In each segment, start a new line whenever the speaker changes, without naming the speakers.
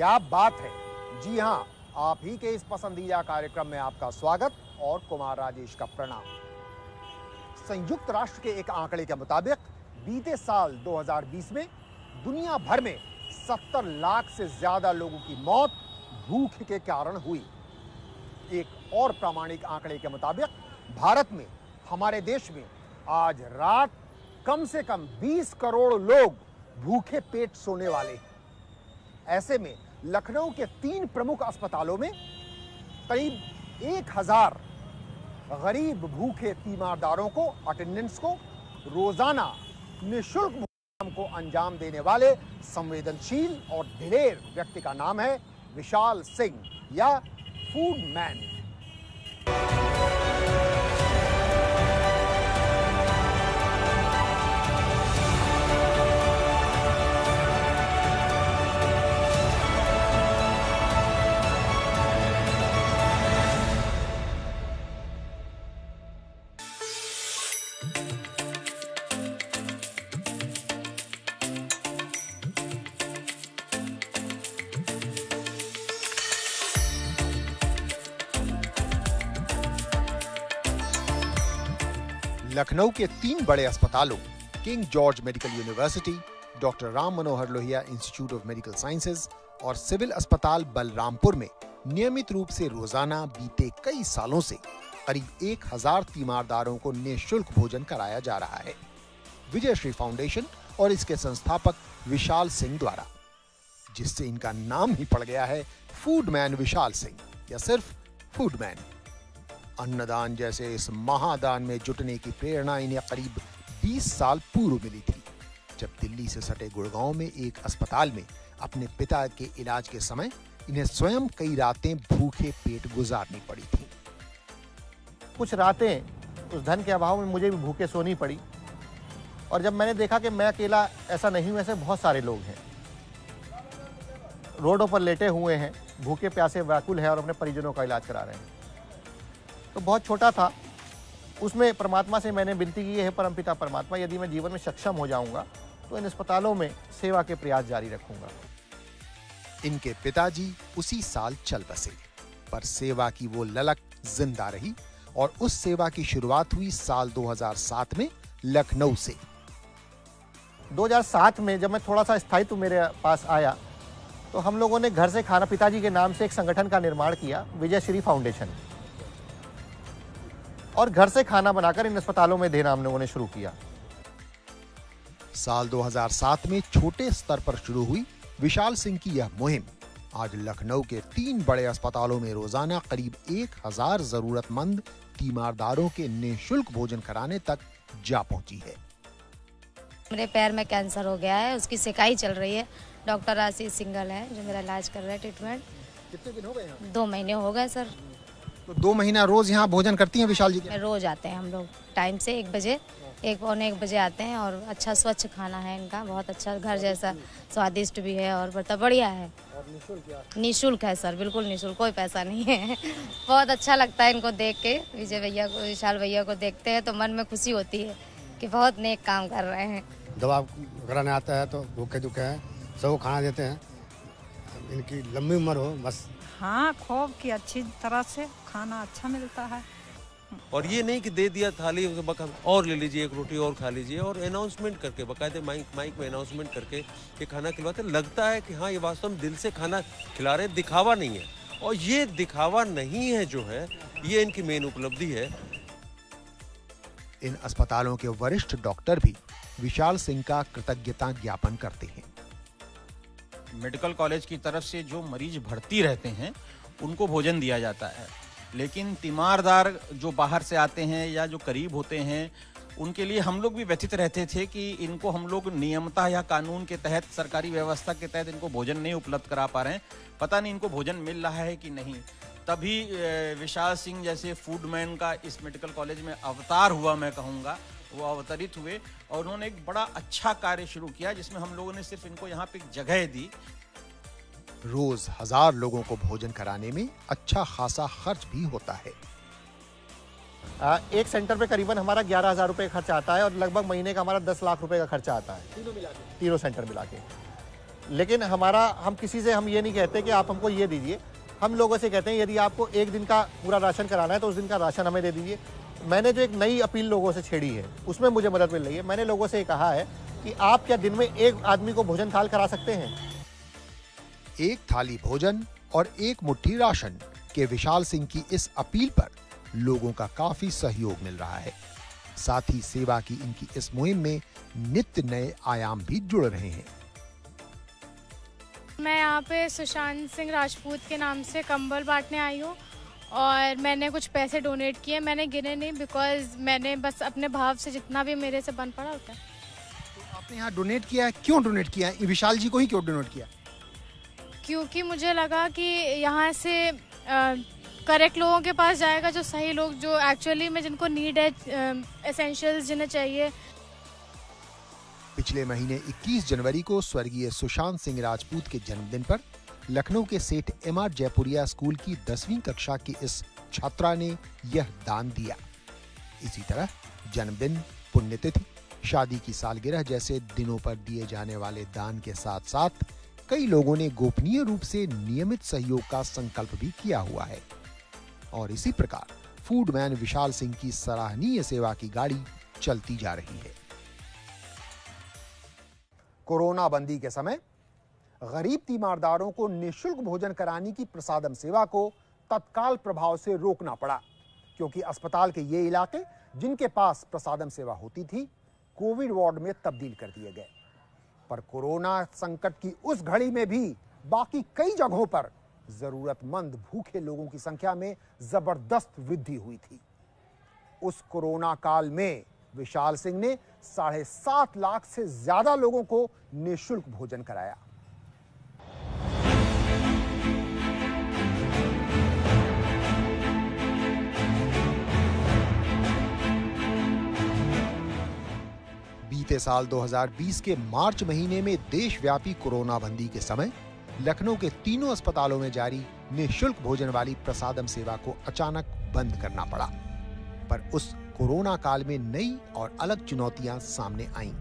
क्या बात है। जी हाँ, आप ही के इस पसंदीदा कार्यक्रम में आपका स्वागत और कुमार राजेश का प्रणाम। संयुक्त राष्ट्र के एक आंकड़े के मुताबिक बीते साल 2020 में दुनिया भर में 70 लाख से ज्यादा लोगों की मौत भूख के कारण हुई। एक और प्रामाणिक आंकड़े के मुताबिक भारत में, हमारे देश में आज रात कम से कम 20 करोड़ लोग भूखे पेट सोने वाले हैं। ऐसे में लखनऊ के 3 प्रमुख अस्पतालों में करीब 1000 गरीब भूखे तीमारदारों को, अटेंडेंट्स को रोजाना निःशुल्क भोजन को अंजाम देने वाले संवेदनशील और दिलेर व्यक्ति का नाम है विशाल सिंह या फूड मैन। लखनऊ के 3 बड़े अस्पतालों king George medical university, doctor Ram Manohar Lohia institute of medical sciences और सिविल अस्पताल बलरामपुर में नियमित रूप से रोजाना बीते कई सालों से करीब 1000 तीमारदारों को निःशुल्क भोजन कराया जा रहा है। विजय श्री फाउंडेशन और इसके संस्थापक विशाल सिंह द्वारा, जिससे इनका नाम ही पड़ गया है फूड मैन विशाल सिंह या सिर्फ फूड मैन। अन्नदान जैसे इस महादान में जुटने की प्रेरणा इन्हें करीब 20 साल पूर्व मिली थी, जब दिल्ली से सटे गुड़गांव में एक अस्पताल में अपने पिता के इलाज के समय इन्हें स्वयं कई रातें भूखे पेट गुजारनी पड़ी थी।
कुछ रातें उस धन के अभाव में मुझे भी भूखे सोनी पड़ी, और जब मैंने देखा कि मैं अकेला ऐसा नहीं हूं, ऐसे बहुत सारे लोग हैं, रोडों पर लेटे हुए हैं, भूखे प्यासे व्याकुल है और अपने परिजनों का इलाज करा रहे हैं। तो बहुत छोटा था, उसमें परमात्मा से मैंने विनती की है, परमपिता परमात्मा, यदि मैं जीवन में सक्षम हो जाऊंगा तो इन अस्पतालों में सेवा के प्रयास जारी रखूंगा।
इनके पिताजी उसी साल चल बसे, पर सेवा की वो ललक जिंदा रही और उस सेवा की शुरुआत हुई साल 2007 में लखनऊ से।
2007 में जब मैं थोड़ा सा स्थायित्व मेरे पास आया तो हम लोगों ने घर से खाना, पिताजी के नाम से एक संगठन का निर्माण किया, विजय श्री फाउंडेशन, और घर से खाना बनाकर इन अस्पतालों में देना हम लोगों ने शुरू किया।
साल 2007 में छोटे स्तर पर शुरू हुई विशाल सिंह की यह मुहिम आज लखनऊ के 3 बड़े अस्पतालों में रोजाना करीब 1000 जरूरतमंद तीमारदारों के निःशुल्क भोजन कराने तक जा पहुंची है।
मेरे पैर में कैंसर हो गया है, उसकी सिकाई चल रही है। डॉक्टर आशीष सिंघल है जो मेरा इलाज कर रहा है, ट्रीटमेंट।
कितने दिन हो गए यहाँ?
2 महीने हो गए सर।
तो 2 महीना रोज यहाँ भोजन करती हैं विशाल जी?
रोज आते हैं हम लोग टाइम से 1 बजे, 1-1 बजे आते हैं, और अच्छा स्वच्छ खाना है इनका, बहुत अच्छा, घर जैसा स्वादिष्ट भी है और बढ़िया है। और निःशुल्क है सर, बिल्कुल निःशुल्क, कोई पैसा नहीं है। बहुत अच्छा लगता है इनको देख के, विजय भैया को, विशाल भैया को देखते हैं तो मन में खुशी होती है कि बहुत नेक काम कर रहे हैं।
दवा कराने आता है तो भूखे दुखे हैं, सबको खाना देते हैं, इनकी लंबी उम्र हो बस।
हाँ, खूब की अच्छी तरह से खाना अच्छा मिलता है।
और ये नहीं कि दे दिया थाली और ले लीजिए, 1 रोटी और खा लीजिए, और अनाउंसमेंट करके, बाकायदे माइक में अनाउंसमेंट करके ये खाना खिलवाते, लगता है कि हाँ ये वास्तव में दिल से खाना खिला रहे, दिखावा नहीं है। और ये दिखावा नहीं है जो है, ये इनकी मेन उपलब्धि है।
इन अस्पतालों के वरिष्ठ डॉक्टर भी विशाल सिंह का कृतज्ञता ज्ञापन करते हैं।
मेडिकल कॉलेज की तरफ से जो मरीज भर्ती रहते हैं उनको भोजन दिया जाता है, लेकिन तीमारदार जो बाहर से आते हैं या जो करीब होते हैं, उनके लिए हम लोग भी व्यथित रहते थे कि इनको हम लोग नियमता या कानून के तहत, सरकारी व्यवस्था के तहत इनको भोजन नहीं उपलब्ध करा पा रहे हैं, पता नहीं इनको भोजन मिल रहा है कि नहीं। तभी विशाल सिंह जैसे फूडमैन का इस मेडिकल कॉलेज में अवतार हुआ, मैं कहूँगा, वो अवतरित हुए और उन्होंने एक बड़ा अच्छा कार्य शुरू किया, जिसमें हम लोगों ने सिर्फ इनको यहाँ पे एक जगह दी।
रोज 1000 लोगों को भोजन कराने में अच्छा खासा खर्च भी होता है।
एक सेंटर पे करीबन हमारा 11,000 रुपये खर्चा आता है और लगभग महीने का हमारा 10 लाख रुपए का खर्चा आता है, तीनों सेंटर मिला के। लेकिन हम किसी से हम ये नहीं कहते कि आप हमको ये दीजिए। हम लोगों से कहते हैं यदि आपको एक दिन का पूरा राशन कराना है तो उस दिन का राशन हमें दे दीजिए। मैंने जो एक नई अपील लोगों से छेड़ी है उसमें मुझे मदद मिल रही है। मैंने लोगों से कहा है कि आप क्या दिन में एक आदमी को भोजन थाल करा सकते हैं?
एक थाली भोजन और एक मुट्ठी राशन के विशाल सिंह की इस अपील पर लोगों का काफी सहयोग मिल रहा है। साथ ही सेवा की इनकी इस मुहिम में नित्य नए आयाम भी जुड़ रहे हैं।
मैं यहाँ पे सुशांत सिंह राजपूत के नाम से कंबल बांटने आई हूँ और मैंने कुछ पैसे डोनेट किए। मैंने गिने नहीं, बिकॉज मैंने बस अपने भाव से जितना भी मेरे से बन पड़ा होता है।
तो आपने यहाँ डोनेट किया है, क्यों डोनेट किया है? विशाल जी को ही क्यों डोनेट किया?
क्योंकि मुझे लगा कि यहाँ से करेक्ट लोगों के पास जाएगा, जो सही लोग, जो एक्चुअली में जिनको नीड है, एसेंशियल्स जिन्हें चाहिए।
पिछले महीने 21 जनवरी को स्वर्गीय सुशांत सिंह राजपूत के जन्मदिन पर लखनऊ के सेठ एमआर जयपुरिया स्कूल की 10वीं कक्षा की इस छात्रा ने यह दान दिया। इसी तरह जन्मदिन, पुण्यतिथि, शादी की सालगिरह जैसे दिनों पर दिए जाने वाले दान के साथ साथ कई लोगों ने गोपनीय रूप से नियमित सहयोग का संकल्प भी किया हुआ है। और इसी प्रकार फूडमैन विशाल सिंह की सराहनीय सेवा की गाड़ी चलती जा रही है। कोरोना बंदी के समय गरीब तीमारदारों को निःशुल्क भोजन कराने की प्रसादम सेवा को तत्काल प्रभाव से रोकना पड़ा, क्योंकि अस्पताल के ये इलाके जिनके पास प्रसादम सेवा होती थी कोविड वार्ड में तब्दील कर दिए गए। पर कोरोना संकट की उस घड़ी में भी बाकी कई जगहों पर जरूरतमंद भूखे लोगों की संख्या में जबरदस्त वृद्धि हुई थी। उस कोरोना काल में विशाल सिंह ने 7.5 लाख से ज्यादा लोगों को निःशुल्क भोजन कराया। बीते साल 2020 के मार्च महीने में देशव्यापी कोरोना बंदी के समय लखनऊ के तीनों अस्पतालों में जारी निःशुल्क भोजन वाली प्रसादम सेवा को अचानक बंद करना पड़ा। पर उस कोरोना काल में नई और अलग चुनौतियां सामने आईं।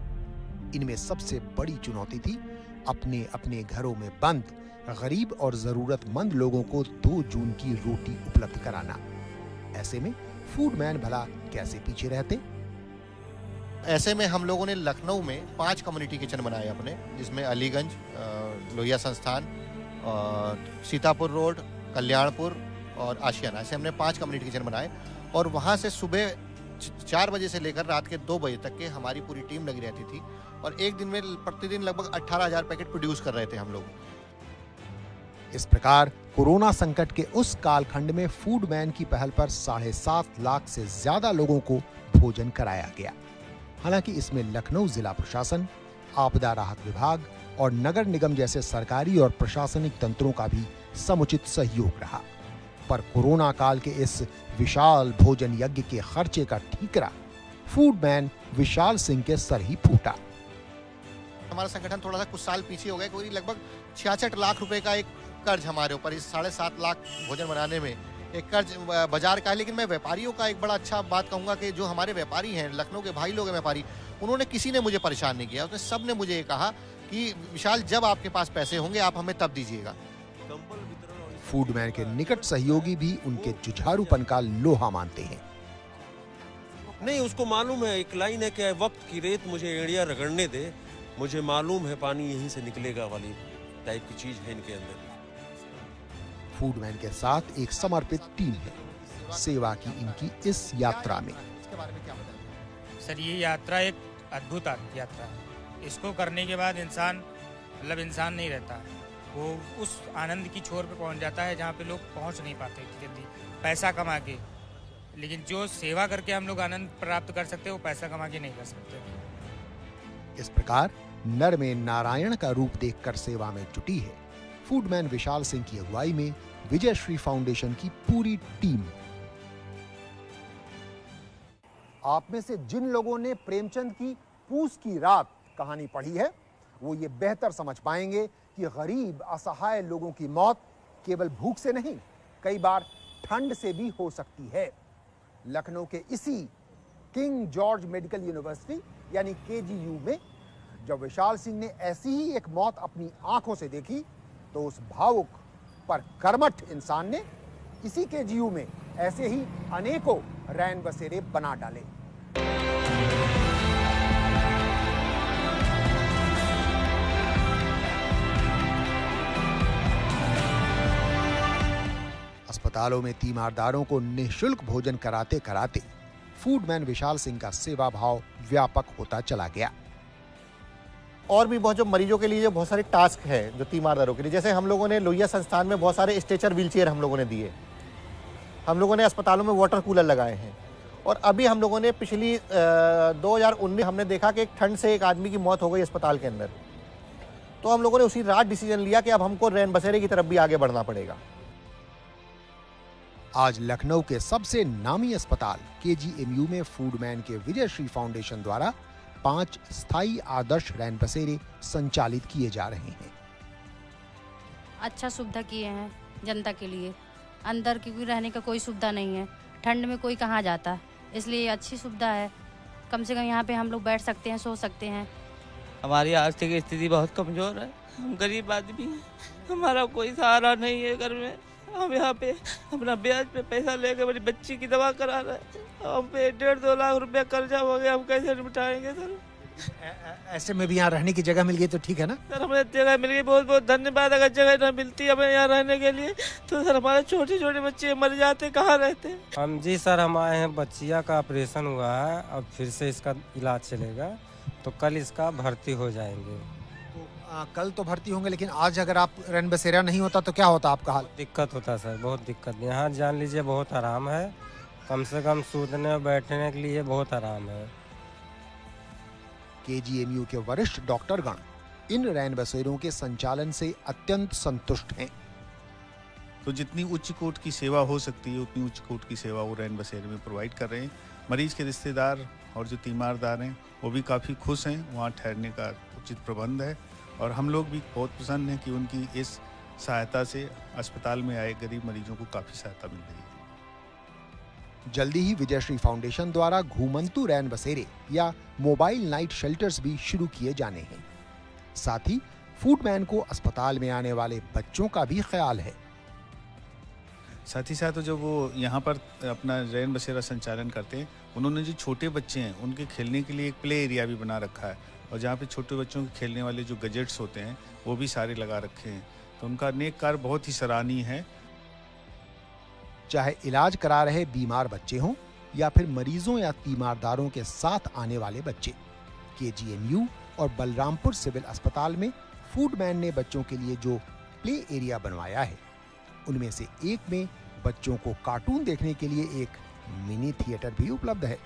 इनमें सबसे बड़ी चुनौती थी अपने अपने घरों में बंद गरीब और जरूरतमंद लोगों को 2 जून की रोटी उपलब्ध कराना। ऐसे में फूडमैन भला कैसे पीछे रहते?
ऐसे में हम लोगों ने लखनऊ में 5 कम्युनिटी किचन बनाए अपने, जिसमें अलीगंज, लोहिया संस्थान, सीतापुर रोड, कल्याणपुर और आशियाना, ऐसे हमने 5 कम्युनिटी किचन बनाए। और वहाँ से सुबह 4 बजे से लेकर रात के 2 बजे तक के हमारी पूरी टीम लगी रहती थी और एक दिन में प्रतिदिन लगभग 18,000 पैकेट प्रोड्यूस कर रहे थे हम लोग।
इस प्रकार कोरोना संकट के उस कालखंड में फूडमैन की पहल पर 7.5 लाख से ज्यादा लोगों को भोजन कराया गया। हालांकि इसमें लखनऊ जिला प्रशासन, आपदा राहत विभाग और नगर निगम जैसे सरकारी और प्रशासनिक तंत्रों का भी समुचित सहयोग रहा। पर कोरोना काल के इस विशाल भोजन यज्ञ के खर्चे का ठीकरा फूडमैन विशाल सिंह के सर ही फूटा।
हमारा संगठन थोड़ा सा कुछ साल पीछे हो गया, क्योंकि लगभग 66 लाख रुपए का एक कर्ज हमारे ऊपर, इस 7.5 लाख भोजन बनाने में एक कर्ज बाजार का है। लेकिन मैं व्यापारियों का एक बड़ा अच्छा बात कहूंगा कि जो हमारे व्यापारी हैं, लखनऊ के भाई लोग हैं व्यापारी, उन्होंने किसी ने मुझे परेशान नहीं किया। उसने सब ने मुझे ये कहा कि विशाल, जब आपके पास पैसे होंगे आप हमें तब दीजिएगा।
फूडमैन के निकट सहयोगी भी उनके जुझारूपन का लोहा मानते हैं।
नहीं, उसको मालूम है, एक लाइन है कि वक्त की रेत मुझे एड़िया रगड़ने दे, मुझे मालूम है पानी यहीं से निकलेगा वाली टाइप की चीज है इनके अंदर।
फूडमैन के साथ एक समर्पित टीम है। सेवा की इनकी इस यात्रा में
सर, ये यात्रा एक अद्भुत यात्रा है। इसको करने के बाद इंसान इंसान नहीं रहता, वो उस आनंद की छोर पे पहुंच जाता है जहाँ पे लोग पहुंच नहीं पाते जल्दी पैसा कमा के। लेकिन जो सेवा करके हम लोग आनंद प्राप्त कर सकते हैं, वो पैसा कमा के नहीं कर सकते।
इस प्रकार नर में नारायण का रूप देखकर सेवा में जुटी है फूडमैन विशाल सिंह की अगुवाई में विजय श्री फाउंडेशन की पूरी टीम। आप में से जिन लोगों ने प्रेमचंद की पूस की रात कहानी पढ़ी है, वो ये बेहतर समझ पाएंगे कि गरीब असहाय लोगों की मौत केवल भूख से नहीं, कई बार ठंड से भी हो सकती है। लखनऊ के इसी किंग जॉर्ज मेडिकल यूनिवर्सिटी यानी KGU में जब विशाल सिंह ने ऐसी ही एक मौत अपनी आंखों से देखी तो उस भावुक पर कर्मठ इंसान ने इसी केजीयू में ऐसे ही अनेकों रैन बसेरे बना डाले। अस्पतालों में तीमारदारों को निःशुल्क भोजन कराते कराते फूडमैन विशाल सिंह का सेवा भाव व्यापक होता चला गया।
और भी बहुत जो मरीजों के लिए जो बहुत सारे टास्क है जो तीमारदारों के लिए, जैसे हम लोगों ने लोहिया संस्थान में बहुत सारे स्ट्रेचर व्हीलचेयर हम लोगों ने दिए, हम लोगों ने अस्पतालों में वाटर कूलर लगाए हैं, और अभी हम लोगों ने पिछली 2019 हमने देखा कि एक ठंड से एक आदमी की मौत हो गई अस्पताल के अंदर, तो हम लोगों ने उसी रात डिसीजन लिया कि अब हमको रैन बसेरे की तरफ भी आगे बढ़ना पड़ेगा।
आज लखनऊ के सबसे नामी अस्पताल केजीएमयू में फूडमैन के विजयश्री फाउंडेशन द्वारा 5 स्थायी आदर्श रैन बसेरे संचालित किए जा रहे हैं।
अच्छा सुविधा किए हैं जनता के लिए, अंदर क्योंकि रहने का कोई सुविधा नहीं है, ठंड में कोई कहाँ जाता है, इसलिए अच्छी सुविधा है। कम से कम यहाँ पे हम लोग बैठ सकते हैं, सो सकते हैं।
हमारी आर्थिक स्थिति बहुत कमजोर है, हम गरीब आदमी हैं, हमारा कोई सहारा नहीं है घर में। हम यहाँ पे अपना ब्याज पे पैसा लेकर मेरी बच्ची की दवा करा रहे हैं, हम पे 1.5-2 लाख रुपया कर्जा हो गया, हम कैसे निपटाएंगे सर?
ऐसे में भी यहाँ रहने की जगह मिल गई तो ठीक है ना
सर? हमें जगह मिल गई, बहुत बहुत धन्यवाद। अगर जगह ना मिलती हमें यहाँ रहने के लिए तो सर हमारे छोटे छोटे बच्चे मर जाते, कहाँ रहते?
हम जी सर हम आए हैं, बच्चिया का ऑपरेशन हुआ है, अब फिर से इसका इलाज चलेगा, तो कल इसका भर्ती हो जाएंगे।
कल तो भर्ती होंगे, लेकिन आज अगर आप रैन बसेरा नहीं होता तो क्या होता आपका हाल?
दिक्कत होता सर, बहुत दिक्कत। यहाँ जान लीजिए बहुत आराम है, कम से कम सूतने और बैठने के लिए बहुत आराम है।
केजीएमयू के वरिष्ठ डॉक्टरगण इन रैन बसेरों के संचालन से अत्यंत संतुष्ट हैं।
तो जितनी उच्च कोट की सेवा हो सकती है उतनी उच्च कोट की सेवा वो रैन बसेरे में प्रोवाइड कर रहे हैं। मरीज के रिश्तेदार और जो तीमारदार हैं वो भी काफ़ी खुश हैं, वहाँ ठहरने का उचित प्रबंध है, और हम लोग भी बहुत प्रसन्न हैं कि उनकी इस सहायता से अस्पताल में आए गरीब मरीजों को काफ़ी सहायता मिल रही है।
जल्दी ही विजयश्री फाउंडेशन द्वारा घूमंतु रैन बसेरे या मोबाइल नाइट शेल्टर्स भी शुरू किए जाने हैं। साथ ही फूडमैन को अस्पताल में आने वाले बच्चों का भी ख्याल है।
साथ ही साथ जो वो यहाँ पर अपना रैन बसेरा संचालन करते हैं, उन्होंने जो छोटे बच्चे हैं उनके खेलने के लिए एक प्ले एरिया भी बना रखा है, और जहाँ पे छोटे बच्चों के खेलने वाले जो गैजेट्स होते हैं वो भी सारे लगा रखे हैं। तो उनका नेक कार्य बहुत ही सराहनीय है।
चाहे इलाज करा रहे बीमार बच्चे हों या फिर मरीजों या तीमारदारों के साथ आने वाले बच्चे, केजीएमयू और बलरामपुर सिविल अस्पताल में फूडमैन ने बच्चों के लिए जो प्ले एरिया बनवाया है, उनमें से एक में बच्चों को कार्टून देखने के लिए एक मिनी थिएटर भी उपलब्ध है।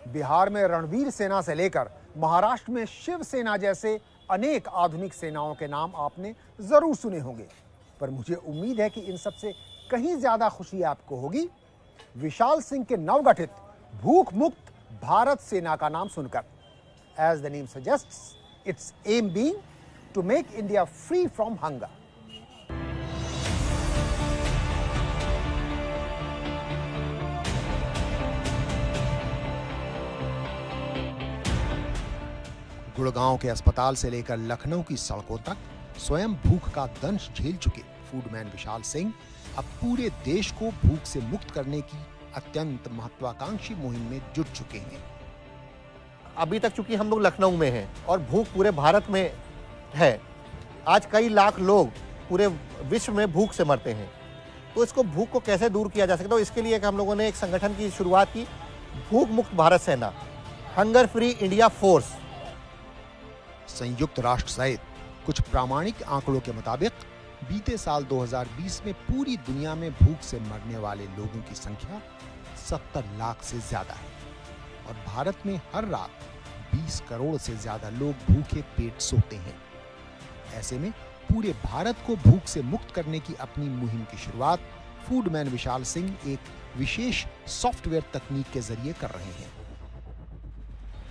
बिहार में रणवीर सेना से लेकर महाराष्ट्र में शिवसेना जैसे अनेक आधुनिक सेनाओं के नाम आपने जरूर सुने होंगे, पर मुझे उम्मीद है कि इन सब से कहीं ज्यादा खुशी आपको होगी विशाल सिंह के नवगठित भूख मुक्त भारत सेना का नाम सुनकर। As the name suggests, its aim being to make India free from hunger. Gurgaon के अस्पताल से लेकर लखनऊ की सड़कों तक स्वयं भूख का दंश झेल चुके फूडमैन विशाल सिंह अब पूरे देश को भूख से मुक्त करने की अत्यंत महत्वाकांक्षी मुहिम में जुट चुके हैं।
अभी तक चूंकि हम लोग लखनऊ में हैं और भूख पूरे भारत में है, आज कई लाख लोग पूरे विश्व में भूख से मरते हैं, तो इसको भूख को कैसे दूर किया जा सकता है, इसके लिए हम लोगों ने एक संगठन की शुरुआत की, भूख मुक्त भारत सेना, हंगर फ्री इंडिया फोर्स।
संयुक्त राष्ट्र सहित कुछ प्रामाणिक आंकड़ों के मुताबिक बीते साल 2020 में पूरी दुनिया में भूख से मरने वाले लोगों की संख्या 70 लाख से ज्यादा है, और भारत में हर रात 20 करोड़ से ज्यादा लोग भूखे पेट सोते हैं। ऐसे में पूरे भारत को भूख से मुक्त करने की अपनी मुहिम की शुरुआत फूडमैन विशाल सिंह एक विशेष सॉफ्टवेयर तकनीक के जरिए कर रहे हैं।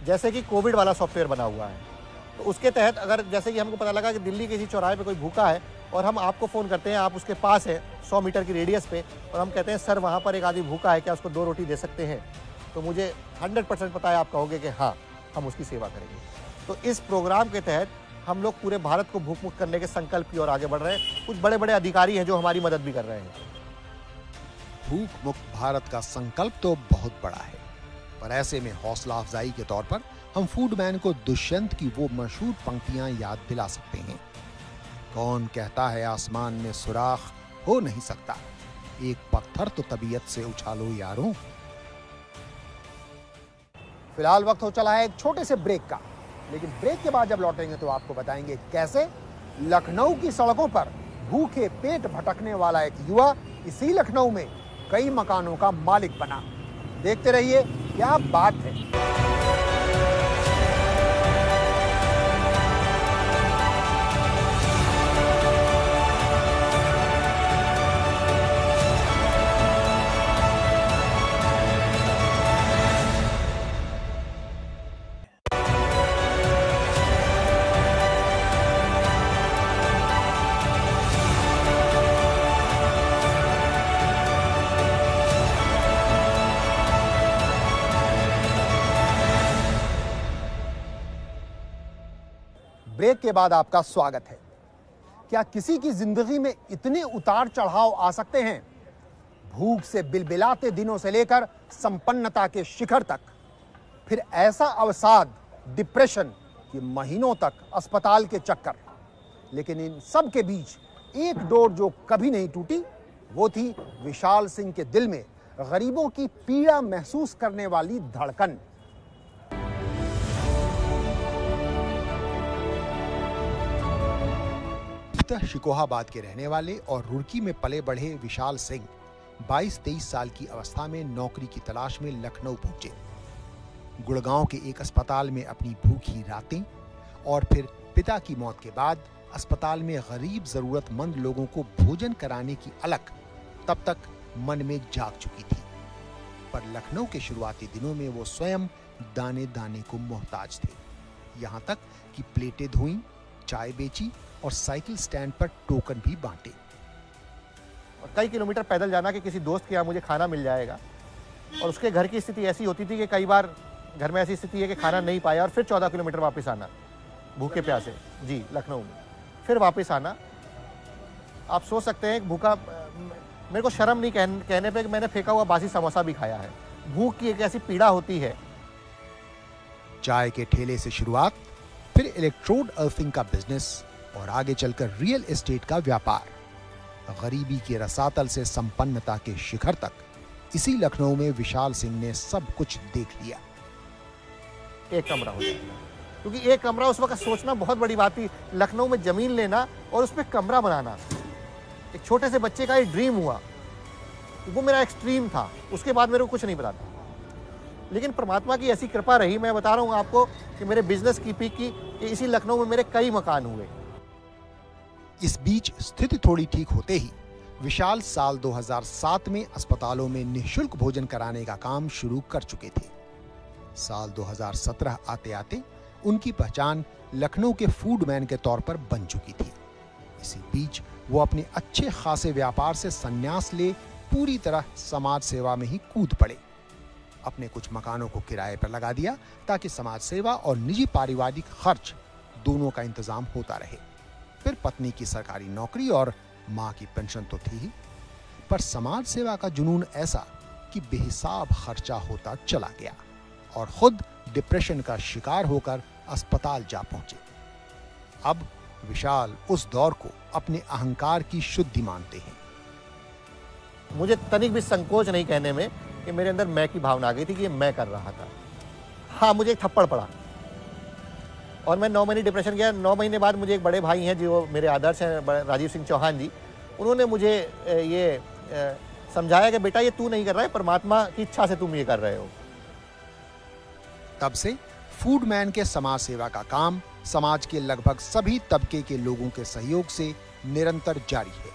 जैसे कि कोविड वाला सॉफ्टवेयर बना हुआ है, तो उसके तहत अगर जैसे कि हमको पता लगा कि दिल्ली के किसी चौराहे पे कोई भूखा है और हम आपको फ़ोन करते हैं, आप उसके पास है 100 मीटर की रेडियस पे, और हम कहते हैं सर वहाँ पर एक आदमी भूखा है, क्या उसको 2 रोटी दे सकते हैं, तो मुझे 100% पता है आप कहोगे कि हाँ, हम उसकी सेवा करेंगे। तो इस प्रोग्राम के तहत हम लोग पूरे भारत को भूख मुक्त करने के संकल्प की ओर आगे बढ़ रहे हैं। कुछ बड़े बड़े अधिकारी हैं जो हमारी मदद भी कर रहे हैं।
भूख मुक्त भारत का संकल्प तो बहुत बड़ा है, पर ऐसे में हौसला अफजाई के तौर पर हम फूडमैन को दुष्यंत की वो मशहूर पंक्तियां याद दिला सकते हैं। कौन कहता है आसमान में सुराख हो नहीं सकता, एक पत्थर तो तबीयत से उछालो यारों। फिलहाल वक्त हो चला है एक छोटे से ब्रेक का, लेकिन ब्रेक के बाद जब लौटेंगे तो आपको बताएंगे कैसे लखनऊ की सड़कों पर भूखे पेट भटकने वाला एक युवा इसी लखनऊ में कई मकानों का मालिक बना। देखते रहिए, क्या बात है। ब्रेक के बाद आपका स्वागत है। क्या किसी की जिंदगी में इतने उतार चढ़ाव आ सकते हैं? भूख से बिलबिलाते दिनों से लेकर संपन्नता के शिखर तक, फिर ऐसा अवसाद, डिप्रेशन कि महीनों तक अस्पताल के चक्कर। लेकिन इन सब के बीच एक डोर जो कभी नहीं टूटी, वो थी विशाल सिंह के दिल में गरीबों की पीड़ा महसूस करने वाली धड़कन। शिकोहाबाद के रहने वाले और रुड़की में पले बढ़े विशाल सिंह 22-23 साल की अवस्था में नौकरी की तलाश में लखनऊ पहुंचे। गुड़गांव के एक अस्पताल में अपनी भूखी रातें और फिर पिता की मौत के बाद अस्पताल में गरीब जरूरतमंद लोगों को भोजन कराने की अलख तब तक मन में जाग चुकी थी। पर लखनऊ के शुरुआती दिनों में वो स्वयं दाने दाने को मोहताज थे। यहाँ तक कि प्लेटें धोई, चाय बेची और साइकिल स्टैंड पर टोकन भी बांटे।
और कई किलोमीटर पैदल जाना कि किसी दोस्त के यहाँ मुझे खाना मिल जाएगा। और उसके घर की स्थिति ऐसी होती थी कि कई बार घर में ऐसी स्थिति है कि खाना नहीं पाया और फिर 14 किलोमीटर वापस आना भूखे प्यासे। जी, लखनऊ में फिर वापस आना। आप सोच सकते हैं भूखा, मेरे को शर्म नहीं कहने पे कि मैंने फेंका हुआ बासी समोसा भी खाया है। भूख की एक ऐसी पीड़ा होती है।
चाय के ठेले से शुरुआत, फिर इलेक्ट्रोड अर्थिंग का बिजनेस और आगे चलकर रियल एस्टेट का व्यापार। गरीबी के रसातल से संपन्नता के शिखर तक इसी लखनऊ में विशाल सिंह ने सब कुछ देख लिया।
एक कमरा हो जाएगा, क्योंकि एक कमरा उस वक्त सोचना बहुत बड़ी बात थी। लखनऊ में जमीन लेना और उसमें कमरा बनाना एक छोटे से बच्चे का एक ड्रीम हुआ। वो मेरा एक्सट्रीम था। उसके बाद मेरे को कुछ नहीं पता था, लेकिन परमात्मा की ऐसी कृपा रही। मैं बता रहा हूँ आपको कि मेरे बिजनेस की पीक की कि इसी लखनऊ में मेरे कई मकान हुए।
इस बीच स्थिति थोड़ी ठीक होते ही विशाल साल 2007 में अस्पतालों में निःशुल्क भोजन कराने का काम शुरू कर चुके थे। साल 2017 आते आते उनकी पहचान लखनऊ के फूडमैन के तौर पर बन चुकी थी। इसी बीच वो अपने अच्छे खासे व्यापार से संन्यास ले पूरी तरह समाज सेवा में ही कूद पड़े। अपने कुछ मकानों को किराए पर लगा दिया ताकि समाज सेवा और निजी पारिवारिक खर्च दोनों का इंतजाम होता रहे। फिर पत्नी की सरकारी नौकरी और माँ की पेंशन तो थी ही, पर समाज सेवा का जुनून ऐसा कि बेहिसाब खर्चा होता चला गया और खुद डिप्रेशन का शिकार होकर अस्पताल जा पहुंचे। अब विशाल उस दौर को अपने अहंकार की शुद्धि मानते हैं।
मुझे तनिक भी संकोच नहीं कहने में कि मेरे अंदर मैं की भावना आ गई थी कि ये मैं कर रहा था। हाँ, मुझे एक थप्पड़ पड़ा और मैं 9 महीने डिप्रेशन गया। 9 महीने बाद मुझे एक बड़े भाई हैं जो मेरे आदर्श हैं, राजीव सिंह चौहान जी। उन्होंने मुझे ये समझाया कि बेटा ये तू नहीं कर रहा है, परमात्मा की इच्छा से तुम ये कर रहे हो।
तब से फूडमैन के समाज सेवा का काम समाज के लगभग सभी तबके के लोगों के सहयोग से निरंतर जारी है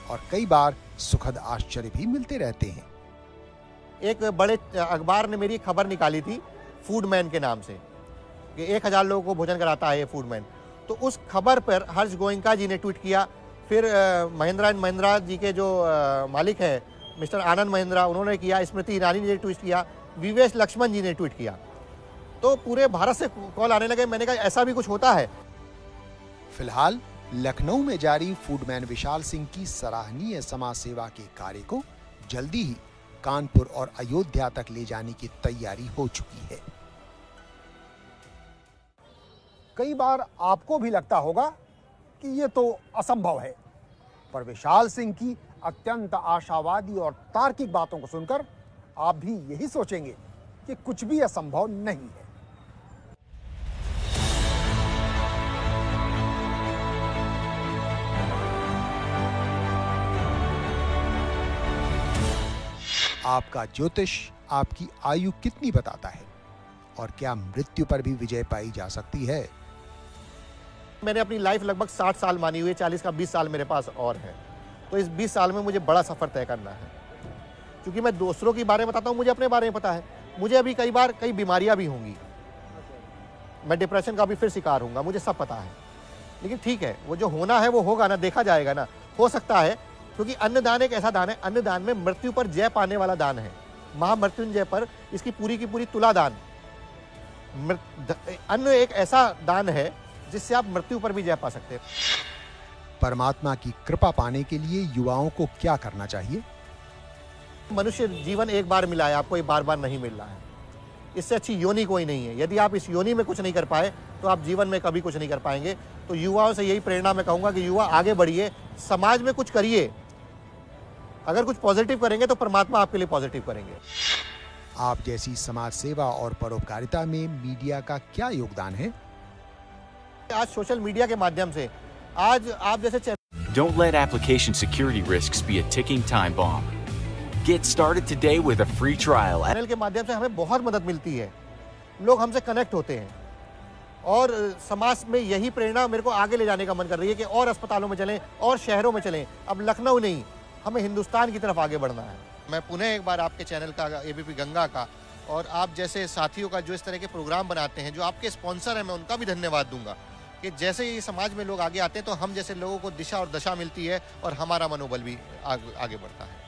और कई बार सुखद आश्चर्य भी मिलते रहते हैं।
एक बड़े अखबार ने मेरी खबर निकाली थी फूडमैन के नाम से कि 1000 लोगों को भोजन कराता है ये फूडमैन। तो उस खबर पर हर्ष गोयनका जी ने ट्वीट किया। फिर महिंद्रा एंड महिंद्रा जी के जो मालिक हैं मिस्टर आनंद महिंद्रा, उन्होंने किया। स्मृति ईरानी ने ट्वीट किया। विवेश लक्ष्मण जी ने ट्वीट किया। तो पूरे भारत से कॉल आने लगे। मैंने कहा ऐसा भी कुछ होता है।
फिलहाल लखनऊ में जारी फूडमैन विशाल सिंह की सराहनीय समाज सेवा के कार्य को जल्दी ही कानपुर और अयोध्या तक ले जाने की तैयारी हो चुकी है। कई बार आपको भी लगता होगा कि ये तो असंभव है, पर विशाल सिंह की अत्यंत आशावादी और तार्किक बातों को सुनकर आप भी यही सोचेंगे कि कुछ भी असंभव नहीं है। आपका ज्योतिष आपकी आयु कितनी बताता है और क्या मृत्यु पर भी विजय पाई जा सकती है?
मैंने अपनी लाइफ लगभग 60 साल मानी हुई है, 40 का 20 साल मेरे पास और है। तो इस 20 साल में मुझे बड़ा सफर तय करना है, क्योंकि मैं दूसरों के बारे में बताता हूँ, मुझे अपने बारे में पता है। मुझे अभी कई बीमारियां भी होंगी, मैं डिप्रेशन का भी फिर शिकार होऊंगा, मुझे सब पता है। लेकिन ठीक है, वो जो होना है वो होगा ना, देखा जाएगा ना। हो सकता है, क्योंकि अन्नदान एक ऐसा दान है, अन्नदान में मृत्यु पर जय पाने वाला दान है। महामृत्युंजय पर इसकी पूरी की पूरी तुला दान। अन्न एक ऐसा दान है जिससे आप मृत्यु पर भी जय पा सकते हैं।
परमात्मा की कृपा पाने के लिए युवाओं को क्या करना चाहिए?
मनुष्य जीवन एक बार मिला है आपको, ये बार बार नहीं मिल रहा है। इससे अच्छी योनि कोई नहीं है। यदि आप इस योनि में कुछ नहीं कर पाए तो आप जीवन में कभी कुछ नहीं कर पाएंगे। तो युवाओं से यही प्रेरणा मैं कहूंगा कि युवा आगे बढ़िए, समाज में कुछ करिए। अगर कुछ पॉजिटिव करेंगे तो परमात्मा आपके लिए पॉजिटिव करेंगे।
आप जैसी समाज सेवा और परोपकारिता में मीडिया का क्या योगदान है?
आज सोशल मीडिया के माध्यम से आज आप जैसे
Don't let application security risks be a ticking time bomb. Get started today with a free trial.
Channel के माध्यम से हमें बहुत मदद मिलती है, लोग हमसे कनेक्ट होते हैं और समाज में यही प्रेरणा मेरे को आगे ले जाने का मन कर रही है कि और अस्पतालों में चलें और शहरों में चलें। अब लखनऊ नहीं, हमें हिंदुस्तान की तरफ आगे बढ़ना है। मैं पुनः एक बार आपके चैनल का, एबीपी गंगा का और आप जैसे साथियों का जो इस तरह के प्रोग्राम बनाते हैं, जो आपके स्पॉन्सर हैं, मैं उनका भी धन्यवाद दूंगा कि जैसे ही समाज में लोग आगे आते हैं तो हम जैसे लोगों को दिशा और दशा मिलती है और हमारा मनोबल भी आगे बढ़ता है।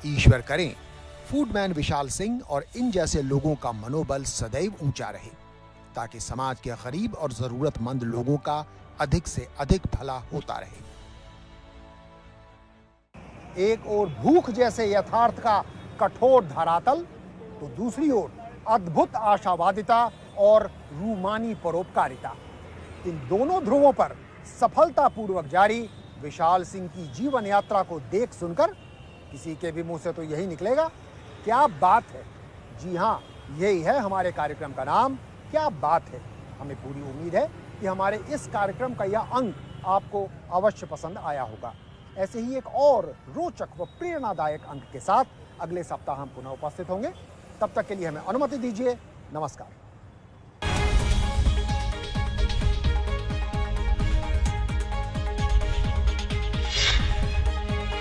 ईश्वर करें फूडमैन विशाल सिंह और इन जैसे लोगों का मनोबल सदैव ऊंचा रहे, ताकि समाज के गरीब और जरूरतमंद लोगों का अधिक से अधिक भला होता रहे। एक ओर भूख जैसे यथार्थ का कठोर धरातल, तो दूसरी ओर अद्भुत आशावादिता और रूमानी परोपकारिता। इन दोनों ध्रुवों पर सफलतापूर्वक जारी विशाल सिंह की जीवन यात्रा को देख सुनकर किसी के भी मुंह से तो यही निकलेगा, क्या बात है। जी हाँ, यही है हमारे कार्यक्रम का नाम, क्या बात है। हमें पूरी उम्मीद है कि हमारे इस कार्यक्रम का यह अंक आपको अवश्य पसंद आया होगा। ऐसे ही एक और रोचक व प्रेरणादायक अंक के साथ अगले सप्ताह हम पुनः उपस्थित होंगे। तब तक के लिए हमें अनुमति दीजिए। नमस्कार।